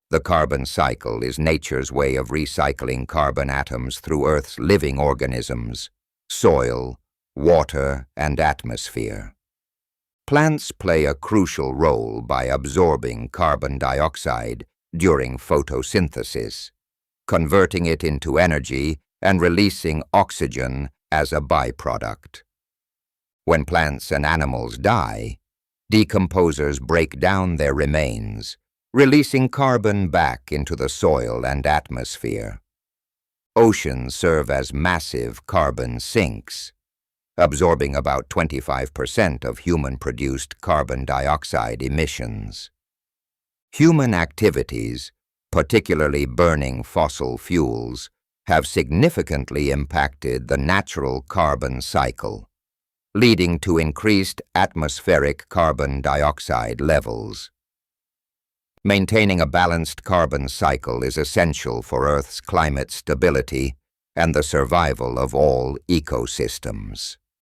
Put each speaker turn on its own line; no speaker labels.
The carbon cycle is nature's way of recycling carbon atoms through Earth's living organisms, soil, water, and atmosphere. Plants play a crucial role by absorbing carbon dioxide during photosynthesis, converting it into energy and releasing oxygen as a byproduct. When plants and animals die, decomposers break down their remains, releasing carbon back into the soil and atmosphere. Oceans serve as massive carbon sinks, absorbing about 25% of human-produced carbon dioxide emissions. Human activities, particularly burning fossil fuels, have significantly impacted the natural carbon cycle, leading to increased atmospheric carbon dioxide levels. Maintaining a balanced carbon cycle is essential for Earth's climate stability and the survival of all ecosystems.